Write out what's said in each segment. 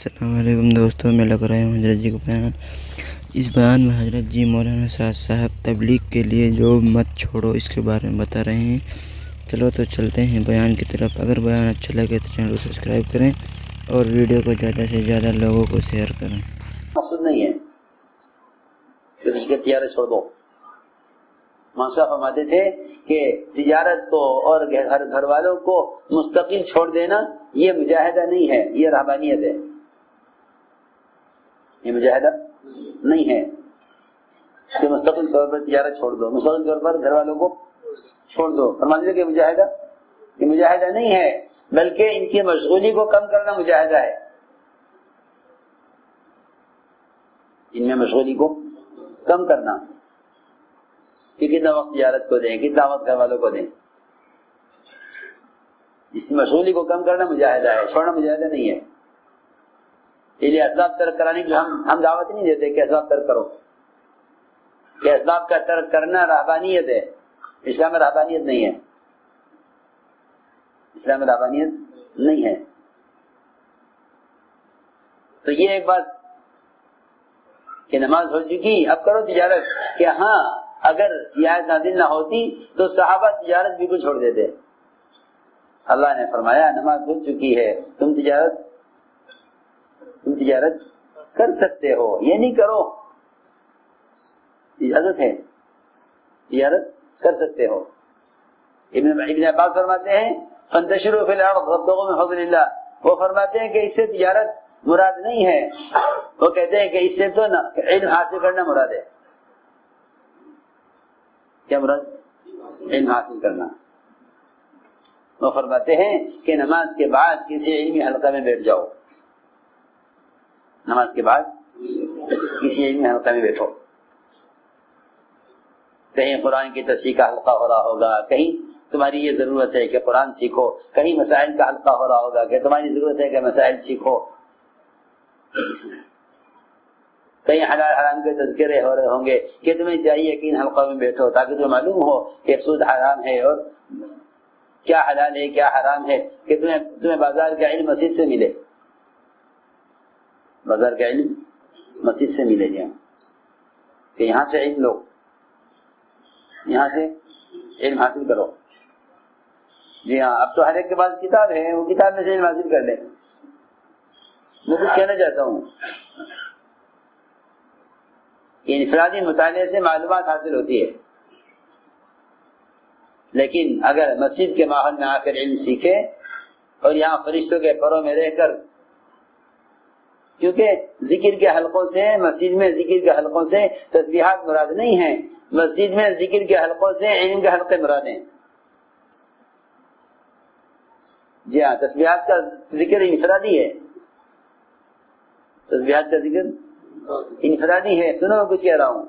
السلام علیکم دوستوں، میں لگ رہا ہوں حضرت جی کو بیان۔ اس بیان میں حضرت جی مولانا سعد صاحب تبلیغ کے لیے جو مت چھوڑو اس کے بارے میں بتا رہے ہیں۔ چلو تو چلتے ہیں بیان کی طرف۔ اگر بیان اچھا لگے تو چینل کو سبسکرائب کریں اور ویڈیو کو زیادہ سے زیادہ لوگوں کو شیئر کریں۔ مقصود نہیں ہے کہ تجارت چھوڑ دو۔ مانسا فرماتے تھے کہ تجارت کو اور گھر والوں کو مستقل چھوڑ دینا یہ مجاہدہ نہیں ہے، یہ رہبانیت ہے۔ یہ مجاہدہ نہیں ہے کہ مستقل طور پر تجارت چھوڑ دو، مستقل طور پر گھر والوں کو چھوڑ دو۔ فرماتے تھے کہ یہ مجاہدہ نہیں ہے، بلکہ ان کی مشغولی کو کم کرنا مجاہدہ ہے۔ ان میں مشغولی کو کم کرنا کہ کتنا وقت تجارت کو دیں، کتنا وقت گھر والوں کو دیں، اس مشغولی کو کم کرنا مجاہدہ ہے، چھوڑنا مجاہدہ نہیں ہے۔ اس لیے اسباب ترک کرانے کی ہم دعوت نہیں دیتے کہ اسباب ترک کرو، کہ اسباب کا ترک کرنا رہبانیت ہے۔ اسلام میں رہبانیت نہیں ہے، اسلام میں رہبانیت نہیں ہے۔ تو یہ ایک بات کہ نماز ہو چکی، اب کرو تجارت، کہ ہاں اگر یہ آیت نازل نہ ہوتی تو صحابہ تجارت بالکل چھوڑ دیتے۔ اللہ نے فرمایا نماز ہو چکی ہے، تم تجارت کر سکتے ہو، یہ نہیں کرو، اجازت ہے، تجارت کر سکتے ہو۔ ابن عباس فرماتے ہیں فانتشروا فی الارض وابتغوا من فضل اللہ، وہ فرماتے ہیں کہ اس سے تجارت مراد نہیں ہے، وہ کہتے ہیں کہ اس سے تو علم حاصل کرنا مراد ہے۔ کیا مراد؟ علم حاصل کرنا۔ وہ فرماتے ہیں کہ نماز کے بعد کسی علمی حلقہ میں بیٹھ جاؤ، نماز کے بعد کسی علمی حلقہ میں بیٹھو، کہیں قرآن کی تفسیر کا حلقہ ہو رہا ہوگا، کہیں تمہاری یہ ضرورت ہے کہ قرآن سیکھو، کہیں مسائل کا حلقہ ہو رہا ہوگا کہ تمہاری ضرورت ہے کہ مسائل سیکھو، کہیں حلال حرام کے تذکرے ہو رہے ہوں گے کہ تمہیں چاہیے کہ ان حلقوں میں بیٹھو تاکہ تمہیں معلوم ہو کہ سود حرام ہے اور کیا حلال ہے کیا حرام ہے، کہ تمہیں بازار کا علم مسجد سے ملے، بازار کا علم مسجد سے ملے جی، کہ یہاں سے علم لو، یہاں سے علم حاصل کرو۔ جی ہاں، اب تو ہر ایک کے پاس کتاب ہے، وہ کتاب میں سے علم حاصل کر لیں۔ میں کچھ کہنا چاہتا ہوں کہ انفرادی مطالعے سے معلومات حاصل ہوتی ہے، لیکن اگر مسجد کے ماحول میں آ کر علم سیکھے اور یہاں فرشتوں کے پروں میں رہ کر، کیونکہ ذکر کے حلقوں سے، مسجد میں ذکر کے حلقوں سے تسبیحات مراد نہیں ہیں، مسجد میں ذکر کے حلقوں سے علم کے حلقے مراد ہیں۔ جی ہاں، تسبیحات کا ذکر انفرادی ہے، تسبیحات کا ذکر انفرادی ہے۔ سنو میں کچھ کہہ رہا ہوں،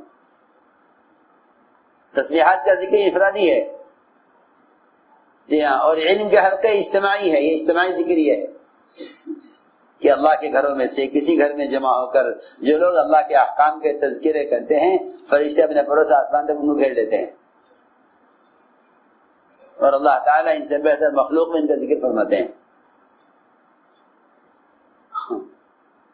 تسبیحات کا ذکر انفرادی ہے، جی ہاں، اور علم کے حلقے اجتماعی ہے، یہ اجتماعی ذکر ہی ہے کہ اللہ کے گھروں میں سے کسی گھر میں جمع ہو کر جو لوگ اللہ کے احکام کے تذکرے کرتے ہیں، فرشتے اپنے پروں سے آسمان تک منہ پھیر لیتے ہیں، اور اللہ تعالیٰ ان سے بہتر مخلوق میں ان کا ذکر فرماتے ہیں۔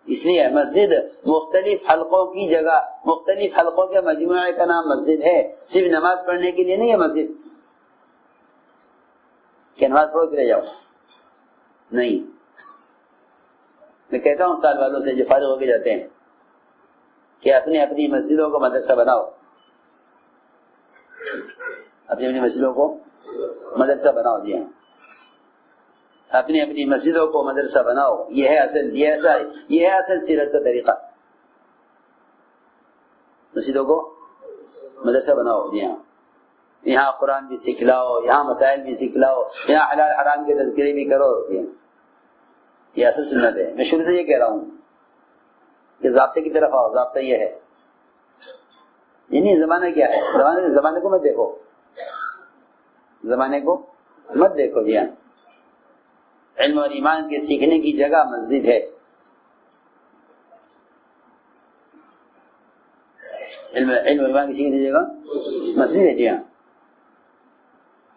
اس لیے مسجد مختلف حلقوں کی جگہ، مختلف حلقوں کے مجموعے کا نام مسجد ہے، صرف نماز پڑھنے کے لیے نہیں ہے مسجد کہ نماز پڑھو کے لے جاؤ، نہیں۔ میں کہتا ہوں سال والوں سے جو فارغ ہو کے جاتے ہیں کہ اپنی اپنی مسجدوں کو مدرسہ بناؤ، اپنی اپنی مسجدوں کو مدرسہ بناؤ، جی ہاں، اپنی اپنی مسجدوں کو مدرسہ بناؤ، یہ ہے اصل سیرت کا طریقہ، مسجدوں کو مدرسہ بناؤ، جی ہاں، یہاں قرآن بھی سکھلاؤ، یہاں مسائل بھی سکھلاؤ، یہاں حلال حرام کے تذکرے بھی کرو، جی ہاں، یہ اصل سنت ہے۔ میں شروع سے یہ کہہ رہا ہوں کہ ضابطے کی طرف آؤ، ضابطہ یہ ہے، یعنی زمانہ کیا ہے، زمانے کو مت دیکھو، زمانے کو مت دیکھو، جی ہاں، علم اور ایمان کے سیکھنے کی جگہ مسجد ہے، علم اور ایمان کی سیکھنے کی جگہ مسجد ہے، جی ہاں،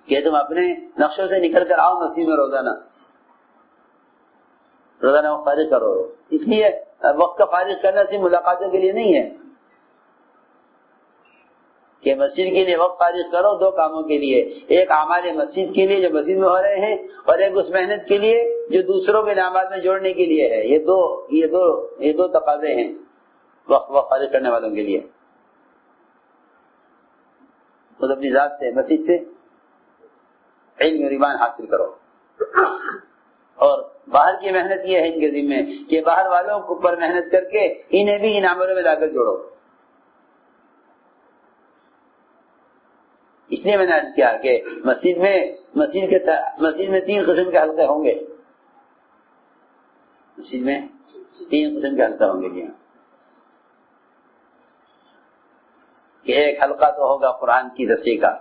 کہ تم اپنے نقشوں سے نکل کر آؤ مسجد میں روزانہ، روزانہ وقت فارغ کرو. اس لیے وقت کا فارغ کرنا صرف ملاقاتوں کے لیے نہیں ہے کہ مسجد کے لیے وقت فارغ کرو دو کاموں کے لیے. ایک اعمال مسجد کے لیے جو مسجد میں ہو رہے ہیں، اور ایک اس محنت کے لیے جو دوسروں کے اعمال میں جوڑنے کے لیے ہے. یہ دو تقاضے ہیں وقت فارغ کرنے والوں کے لیے. خود اپنی ذات سے، مسجد سے علم اور ایمان حاصل کرو. اور باہر کی محنت یہ ہے ان کے ذمہ کہ باہر والوں کو پر محنت کر کے انہیں بھی ان عملوں میں لا کر جوڑو. اس لیے میں نے عرض کیا کہ مسجد میں 3 قسم کے حلقے ہوں گے. مسجد میں 3 قسم کے حلقے ہوں گے. جی ہاں، کہ ایک حلقہ تو ہوگا قرآن کی تفسیر کا.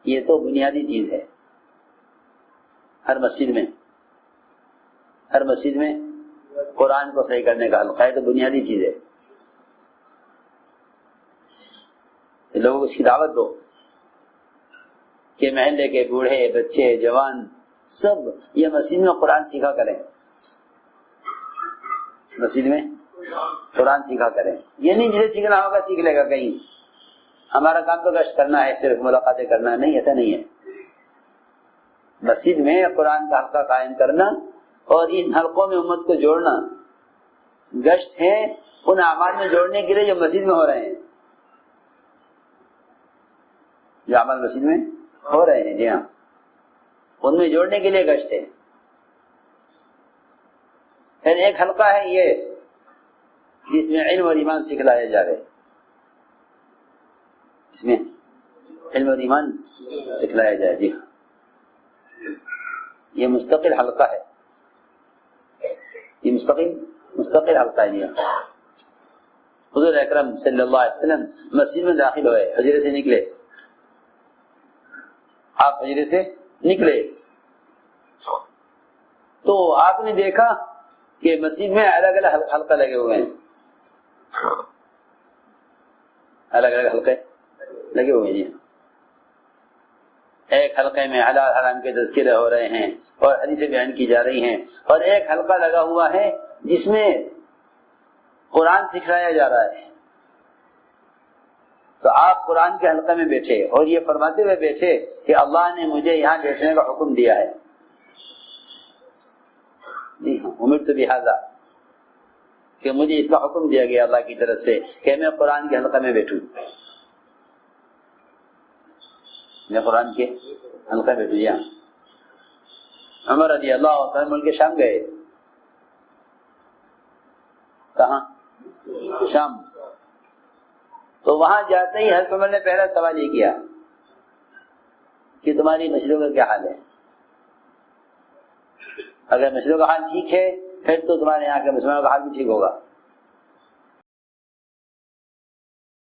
یہ تو بنیادی چیز ہے. ہر مسجد میں قرآن کو صحیح کرنے کا حلقہ ہے، تو بنیادی چیز ہے. لوگوں کو اس کی دعوت دو کہ محلے کے بوڑھے، بچے، جوان سب یہ مسجد میں قرآن سیکھا کریں. مسجد میں قرآن سیکھا کریں. یہ نہیں جسے سیکھنا ہوگا سیکھ لے گا کہیں. ہمارا کام تو گشت کرنا ہے، صرف ملاقاتیں کرنا نہیں، ایسا نہیں ہے. مسجد میں قرآن کا حلقہ قائم کرنا اور ان حلقوں میں امت کو جوڑنا گشت ہے ان اعمال میں جوڑنے کے لیے جو مسجد میں ہو رہے ہیں. جو عمل مسجد میں ہو رہے ہیں، جی ہاں، ان میں جوڑنے کے لیے گشت ہے. پھر ایک حلقہ ہے یہ جس میں علم اور ایمان سکھلایا جا رہے. اس میں علم اور ایمان سکھلایا جائے. جی ہاں، یہ مستقل حلقہ ہے. یہ مستقل حلقہ ہے. جی ہاں، حضور اکرم صلی اللہ علیہ وسلم مسجد میں داخل ہوئے، حجرے سے نکلے. آپ حجرے سے نکلے تو آپ نے دیکھا کہ مسجد میں الگ الگ حلقہ لگے ہوئے ہیں. الگ الگ حلقے لگے ہوئے ہیں. ایک حلقے میں حلال حرام کے تذکرے ہو رہے ہیں اور حدیثیں بیان کی جا رہی ہیں، اور ایک حلقہ لگا ہوا ہے جس میں قرآن سکھلایا جا رہا ہے. تو آپ قرآن کے حلقے میں بیٹھے اور یہ فرماتے ہوئے بیٹھے کہ اللہ نے مجھے یہاں بیٹھنے کا حکم دیا ہے. جی ہاں، امرت بہذا، کہ مجھے اس کا حکم دیا گیا اللہ کی طرف سے کہ میں قرآن کے حلقے میں بیٹھوں. میں قرآن کے حلقے میں بیٹھوں. عمر رضی اللہ عنہ ملک شام گئے. کہاں؟ شام. تو وہاں جاتے ہی حضرت عمر نے پہلا سوال یہ کیا کہ تمہاری مسجدوں کا کیا حال ہے؟ اگر مسجدوں کا حال ٹھیک ہے پھر تو تمہارے یہاں کے مسلمانوں کا حال بھی ٹھیک ہوگا.